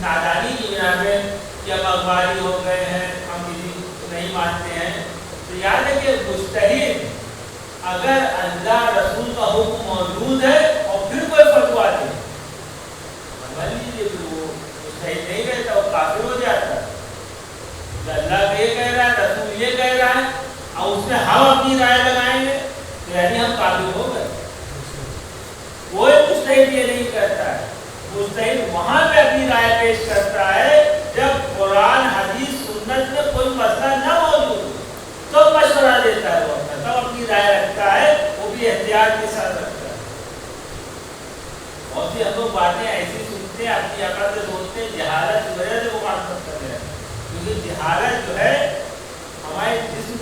نادانی کی بنا پہ کہ ہم اخباری ہو گئے ہیں، ہم کسی کو نہیں مانتے ہیں، تو یاد ہے کہ مجتہد اگر اللہ رسول کا حکم موجود ہے اور پھر کوئی فتویٰ دے، مان لیجیے کہ وہ مجتہد نہیں کہتا، وہ کافر ہو جاتا ہے۔ اللہ یہ کہہ رہا ہے، رسول یہ کہہ رہا ہے، اور اس میں ہم اپنی رائے لگائیں گے تو یعنی ہم کافر ہو گئے۔ کوئی مجتہد یہ نہیں کرتا ہے، مجتہد وہاں پہ اپنی رائے پیش کرتا ہے جب قرآن حدیث سنت میں کوئی مسئلہ نہ موجود ہو، تو مشورہ دیتا ہے، وہ تب اپنی رائے رکھتا ہے، وہ بھی احتیاط کے ساتھ رکھتا ہے۔ اور پھر ہم لوگ باتیں ایسی سنتے ہیں، اپنی عقل سے سوچتے ہیں، جہالت کی وجہ سے وہ معرفت کر رہے ہیں، کیونکہ جہالت جو ہے ہمارے جسم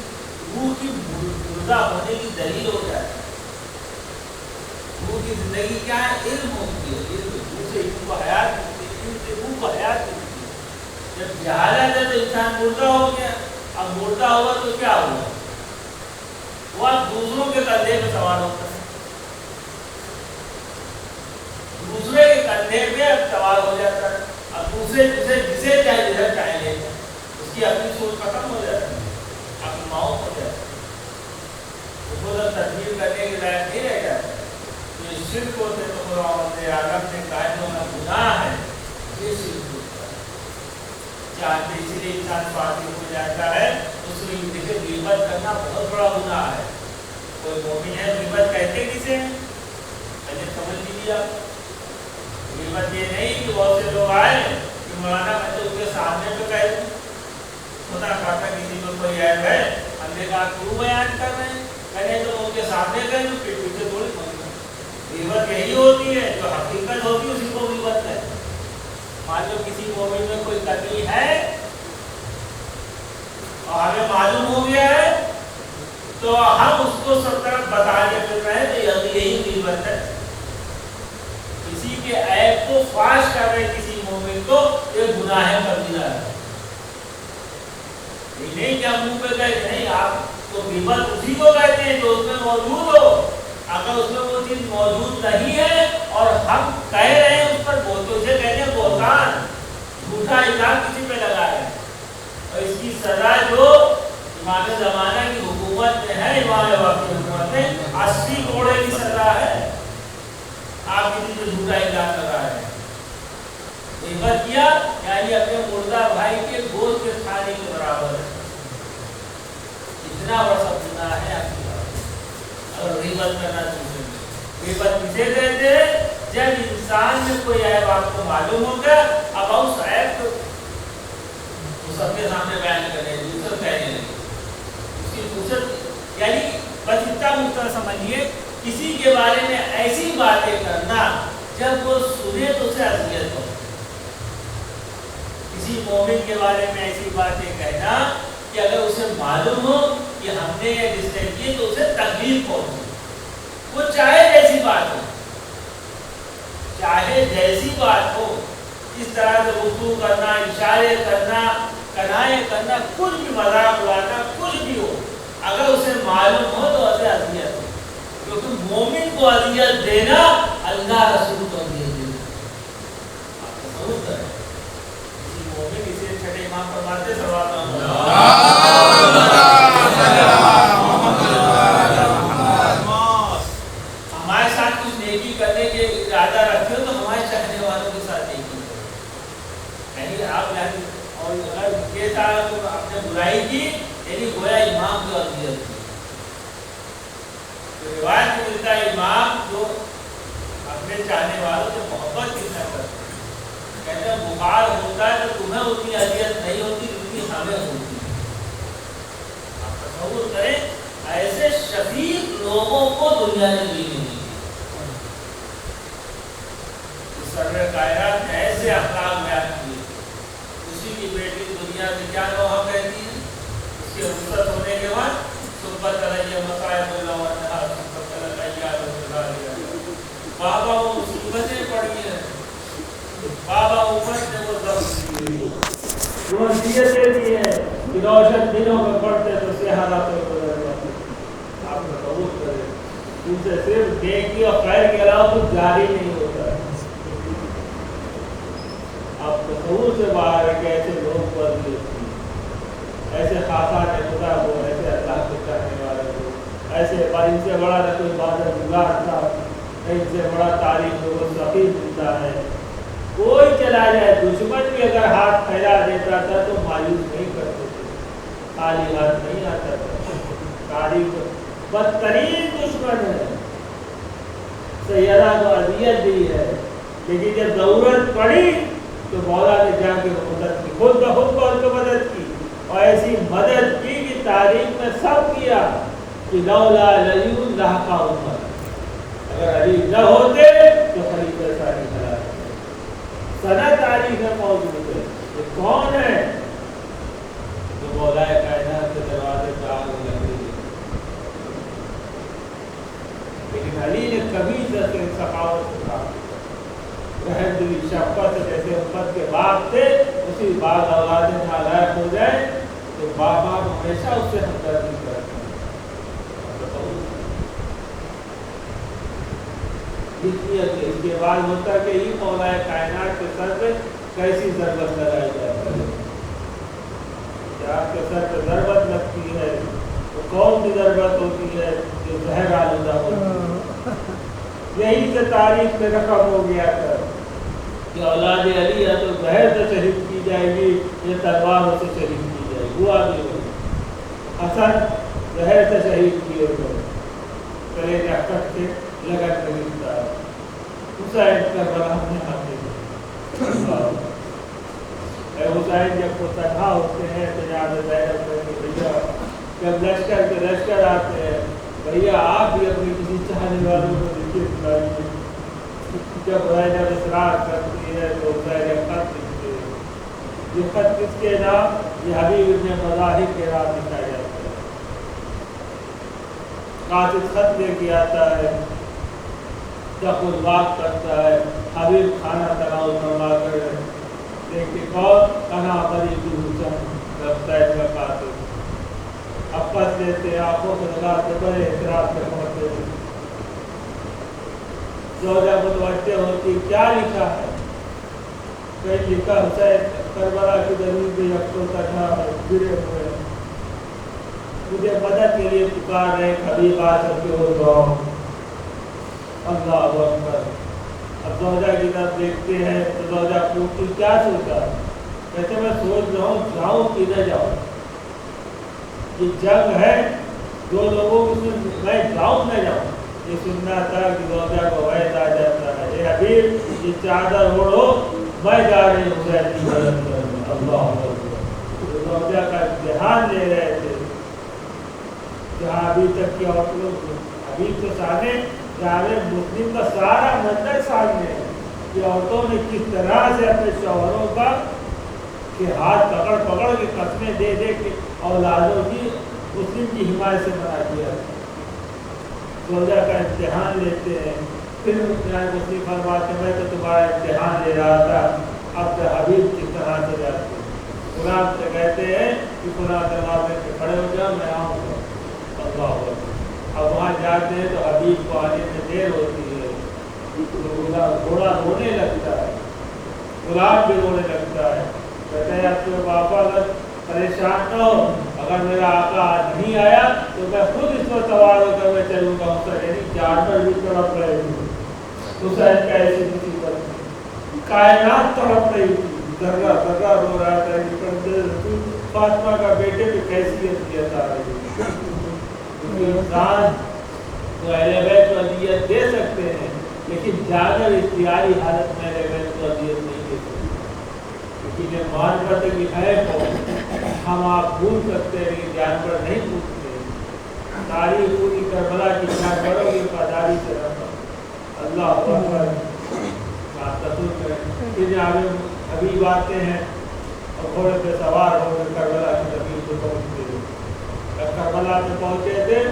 روح کی مردہ ہونے کی دلیل ہو جاتی ہے۔ روح کی زندگی کیا ہے؟ علم ہوتی ہے، علم روح سے علم کو حیات ملتی ہے، علم سے روح کو حیات ملتی ہے۔ جب جہالت ہے تو انسان مردہ ہو گیا، اب مردہ ہوا تو کیا ہوا؟ وہ اب دوسروں کے کندھے پہ سوار ہوتا ہے، دوسرے کے کندھے پہ اب سوار ہو جاتا ہے، اب دوسرے جسے چاہے جدھر چاہے لے جائے، اس کی اپنی سوچ ختم ہو جاتی ہے، اپنی ماؤں ہو جاتی ہے، اس کو جب تدبیر کرنے کی لائق نہیں رہ جاتا ہے۔ تو اس شرک ہوتے تو قرآن آدم سے قائم ہونا گناہ ہے، یہ شرک ہوتا ہے۔ چاہتے اسی لیے انسان فاطر ہو جاتا ہے، اس لیے دیکھے غیبت کرنا بہت بڑا گناہ ہے۔ کوئی مومن ہے غیبت کہتے کسے ہیں؟ پہلے سمجھ لیجیے آپ، غیبت یہ نہیں کہ بہت سے لوگ آئے کہ مولانا میں تو اس کے سامنے پہ کہہ دوں، خدا خاصا کسی کو کوئی عیب ہے، ہم نے کہا کیوں بیان کر رہے ہیں، کہنے تو ان کے سامنے کہہ دوں، پیٹ پیچھے تھوڑی مانگنا۔ غیبت یہی ہوتی ہے، جو حقیقت ہوتی ہے اسی کو غیبت ہے۔ مان لو کسی مومن میں کوئی کمی ہے اور ہمیں معلوم ہو گیا ہے تو ہم اس کو سب طرف بتا کے پھر رہے ہیں، تو یہی غیبت ہے۔ کسی کے عیب کو فاش کر رہے کسی مومن کو، یہ گناہ کبیرہ ہے۔ یہ نہیں کہ ہم منہ پہ کہتے نہیں، آپ تو غیبت اسی کو کہتے ہیں جو اس میں موجود ہو۔ اگر اس میں وہ چیز موجود نہیں ہے اور ہم کہہ رہے ہیں اس پر تو اسے کہتے ہیں بہتان، جھوٹا الزام کسی پہ لگا رہے ہیں، اور اس کی سزا جو امام زمانہ کی حکومت میں ہے، امام وقت کی حکومت میں 80 کوڑے کی سزا ہے۔ آپ کسی پہ جھوٹا الزام لگا رہے ہیں، غیبت کیا یعنی اپنے مردہ بھائی کے گوشت کے کھانے کے برابر ہے، اتنا بڑا گناہ ہے آپ کی بات۔ اور غیبت کرنا چاہیے، غیبت کسے کہتے ہیں؟ جب انسان میں کوئی عیب آپ کو معلوم ہو گیا، اب اس عیب کو سب کے سامنے بیان کرنے دوسرے کہنے لگے، اس کی فرصت یعنی بس اتنا مختصر سمجھیے، کسی کے بارے میں ایسی باتیں کرنا جب وہ سنے تو اسے اذیت ہو۔ کسی مومن کے بارے میں ایسی باتیں کہنا کہ اگر اسے معلوم ہو کہ ہم نے یہ جس نے کی تو اسے تکلیف پہنچے، وہ چاہے جیسی بات ہو، چاہے جیسی بات ہو، اس طرح سے گفتگو کرنا، اشارے کرنا، کنائیں کرنا، کچھ بھی مذاق اڑانا، کچھ بھی ہو، اگر اسے معلوم ہو تو اسے اذیت ہو، کیونکہ مومن کو اذیت دینا اللہ رسول کو اذیت دینا۔ آپ تصور کریں، کسی مومن اسے چھٹے امام فرماتے صلوات ہمارے ساتھ کچھ نیکی کرنے کے ارادہ رکھتے ہو تو ہمارے چاہنے والوں کے ساتھ نیکی کرو، یعنی آپ اور اگر یہ تھا تو آپ نے برائی کی یعنی گویا امام کو اذیت کی۔ تو روایت میں ملتا ہے امام جو اپنے چاہنے والوں سے محبت کتنا کرتے ہیں، کہتے ہیں بخار ہوتا ہے تو تمہیں اتنی اذیت نہیں ہوتی جتنی ہمیں ہوتی ہے۔ آپ تصور کریں ایسے شفیق لوگوں کو دنیا نے دی نہیں، سرور کائنات نے ایسے اخلاق بیان کیے، اسی کی بیٹی دنیا سے کیا نوحہ کہتی ہے، اس کے رخصت ہونے کے بعد صحبت علیہ مصائب اللہ عنہ صحبت علیہ اللہ، بابا وہ مصیبتیں پڑی ہیں، بابا اوپر سے وہ ضبط کی وہ وصیتیں دی ہیں کہ روشن دنوں میں پڑھتے تو سیاحت آپ تصور کریں، ان سے صرف نیکی اور خیر کے علاوہ کچھ جاری نہیں ہوتا ہے۔ تصور سے باہر ہے کہ ایسے لوگ کو ایسے خاصا نے خدا ہو، ایسے اللہ کے چاہنے والے ہو، ایسے ان سے بڑا نہ کوئی بادل گزار تھا، ان سے بڑا تاریخ ہو سخی ملتا ہے. کوئی چلا جائے، دشمن بھی اگر ہاتھ پھیلا دیتا تھا تو مایوس نہیں کرتے تھے، خالی ہاتھ نہیں آتا تھا. تاریخ بدترین دشمن ہے، سیدہ کو اذیت دی ہے، لیکن جب ضرورت پڑی تو مولا نے جا کے مدد کی، خود بخود کو مدد کی، اور ایسی مدد کی کہ تاریخ میں سب کیا کہ لولا علی لحق عمر، اگر علی نہ ہوتے تو خلیفہ ثانی ہلاک ہوتے. سند تاریخ میں موجود ہے. یہ کون ہے جو مولا کائنات کے دروازے پہ آگ لگ رہی ہے؟ لیکن علی نے کبھی سے سخاوت سے کام کیا، رحم دلی شفقت سے، جیسے امت کے باپ تھے اسی بعد اولادیں نالائق ہو جائیں تو باپ ہمیشہ اس سے ہمدردی کرتے ہیں. اس کے بعد ہوتا کہ یہ مولا کائنات کے سر پہ کیسی ضربت لگائی جائے. آپ کے سر پہ ضربت لگتی ہے تو کون سی ضربت ہوتی ہے؟ جو زہر آلودہ ہوتی ہے. یہی سے تاریخ میں رقم ہو گیا تھا کہ اولاد علی ہے تو زہر سے شہید کی جائے گی، یہ تلواروں سے شہید کی جائے گی. ہوا بھی ہو، حسن زہر سے شہید کیے گئے، کلیجہ کٹ کے لگن میں ملتا ہے. حسین کربلا میں حاضر ہے. حسین جب وہ تنہا ہوتے ہیں تو جناب زینب کہتے ہیں بھیا، جب لشکر کے لشکر آتے ہیں، بھیا آپ بھی اپنی کسی چاہنے والوں کو دیکھیے سنائیے. جب زینب اصرار کرتی ہے تو زینب خط لکھتے ہیں. یہ خط کس کے نام؟ یہ حبیب ابن مظاہر کے نام لکھا جاتا ہے. قاصد خط لے کے آتا ہے، جب خود بات کرتا ہے، حبیب کھانا تناؤ فرما کر دیکھتے کون کنا بری کی حسن رفتہ کا قاتل. اپس لیتے آنکھوں سے لگاتے بڑے احترام سے پہنچتے ہیں. زوجہ متوجہ ہوتی کیا لکھا ہے؟ کہیں لکھا حسین کربلا کی زمین پہ یکسو تنہا ہے، گرے ہوئے ہیں، مجھے مدد کے لیے پکار رہے، حبیب آ سکتے ہو تو. اللہ اکبر. اب زوجہ کی طرف دیکھتے ہیں تو زوجہ پوچھتی کیا سوچا؟ کہتے میں سوچ رہا ہوں جاؤں کہ نہ جاؤں. یہ جنگ ہے دو لوگوں کی، میں جاؤں نہ جاؤں. یہ سننا تھا کہ زوجہ کو وحید آ جاتا ہے، اے حبیب یہ چادر اوڑھو، میں جا رہی ہوں حسین کی مدد کرنے. اللہ اکبر. زوجہ کا امتحان لے رہے تھے جہاں ابھی تک کی عورتوں حبیب کے سامنے جامع مسلم کا سارا منظر سامنے ہے کہ عورتوں نے کس طرح سے اپنے شوہروں کا کہ ہاتھ پکڑ پکڑ کے قسمیں دے دے کے اولادوں کی مسلم کی حمایت سے بنا دیا. زوجہ کا امتحان لیتے ہیں. پھر مسلم فرماتے میں تو تمہارا امتحان لے رہا تھا، اب تو حبیب کس طرح سے جاتے ہیں. غلام سے کہتے ہیں کہ فلاں دروازے پہ کھڑے ہو جاؤ، میں آؤں گا. اللہ اکبر. اب وہاں جاتے ہیں تو حبیب کو آنے میں دیر ہوتی ہے. گھوڑا رونے لگتا ہے، غلام بھی رونے لگتا ہے. کہتے ہیں اب تو پاپا اگر پریشان نہ ہو، اگر میرا آقا آج نہیں آیا تو میں خود اس کو سوار ہو کر میں چلوں گا. حسین یعنی جانور بھی تڑپ رہے تھے. حسین کا ایسی مصیبت، کائنات تڑپ رہی تھی، ذرہ ذرہ رو رہا تھا. فاطمہ کا بیٹے پہ کیسی اذیت آ رہی ہے. انسان تو اہل بیت کو اذیت دے سکتے ہیں لیکن جانور اختیاری حالت میں اہل بیت کو اذیت نہیں دے سکتے. لیکن یہ مان کرتے کہ ہے ہم آپ بھول سکتے ہیں لیکن جانور نہیں بھولتے. تاریخ پوری کربلا کی جانوروں کی وفاداری سے رکھا. اللہ اکبر. تصور کریں کہ جب حبیب آتے ہیں اور گھوڑے پہ سوار ہو کر کربلا کی زمین پہ پہنچتے ہیں. کربلا میں پہنچے تھے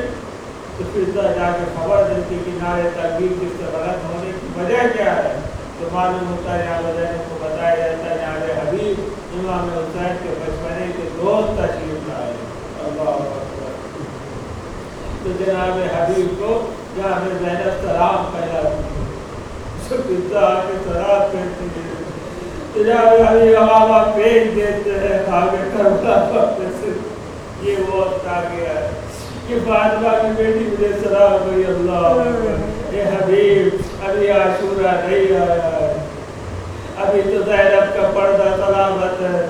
تو پھر جا کے خبر دیتی کہ نعرے تکبیر کس سے غلط ہونے کی وجہ کیا ہے. تو معلوم ہوتا ہے یہاں وجہ کو بتایا جاتا ہے یہاں حبیب امام حسین کے بچپنے کے دوست تشریف لائے. اللہ اکبر. تو جناب حبیب کو جناب زینب سلام پہلا کے سلام کرتی ہے. تو جب علی بابا بھیج دیتے ہیں آگے کربلا پاپے سے یہ وقت آ گیا ہے کہ فاطمہ کی بیٹی مجھے سلام ہوئی اللہ اے حبیب ابھی عاشورہ نہیں آیا ہے ابھی تو زینب کا پردہ سلامت ہے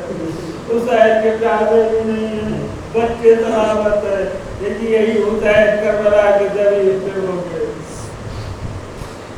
حسین کے پیادے بھی نہیں ہیں بچے سلامت ہے لیکن یہی حسین کربلا کے زمین پہ ہوں گے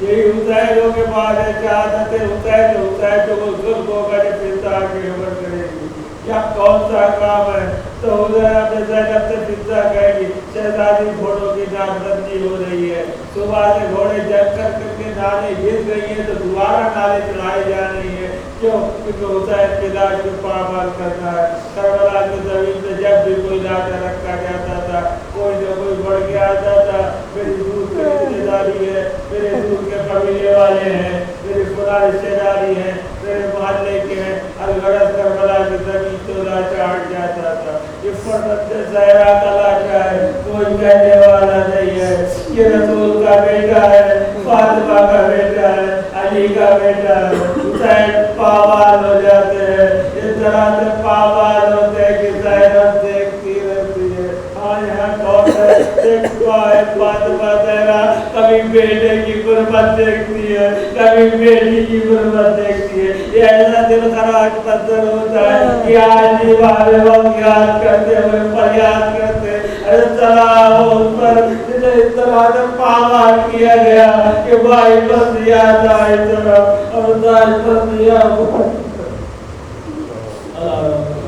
یہی حسینوں کے بعد ہے کہ عادت حسین تو وہ ظلم ہوگا جب فضا کی عمر کرے گی یا کون سا کام ہے تو حسین اپنے زینب سے فضا کہے گی شہزادی گھوڑوں کی نامزدگی ہو رہی ہے صبح سے گھوڑے جنگ کر کے نالے گر گئی ہیں تو دوبارہ نالے چڑھائی جا رہی ہے کیوں کیونکہ حسین کے لاش کو پامال کرنا ہے کربلا کی زمین پہ جب بھی کوئی لاٹا رکھا جاتا تھا کوئی نہ کوئی بڑھ کے آتا تھا میری دور کی رشتے داری ہے میرے دور کے قبیلے والے ہیں میری فلاں رشتے داری ہے میرے محلے کے ہیں الغرض کربلا کی زمین تو لاٹا ہٹ جاتا تھا یہ فرمت زہرا کا لاٹا ہے کوئی کہنے والا نہیں ہے یہ رسول کا بیٹا ہے فاطمہ کا بیٹا ہے علی کا بیٹا ہے حسین پامال ہو جاتے ہیں اس طرح سے پامال ہوتے ہیں کہ زینب دیکھتی رہتی ہے ہاں یہاں کون ہے دیکھتا ہے فاطمہ زہرا کبھی بیٹے کی غربت دیکھتی ہے کبھی بیٹی کی غربت دیکھتی ہے یہ ایسا دل خراش منظر ہوتا ہے کہ آج بھی والے وقت یاد کرتے ہوئے فریاد کرتے سلام اس پر جنہیں اس طرح سے پامال کیا گیا کہ بھائی بس یاد آئے طرف اور دائی بس یاد اللہ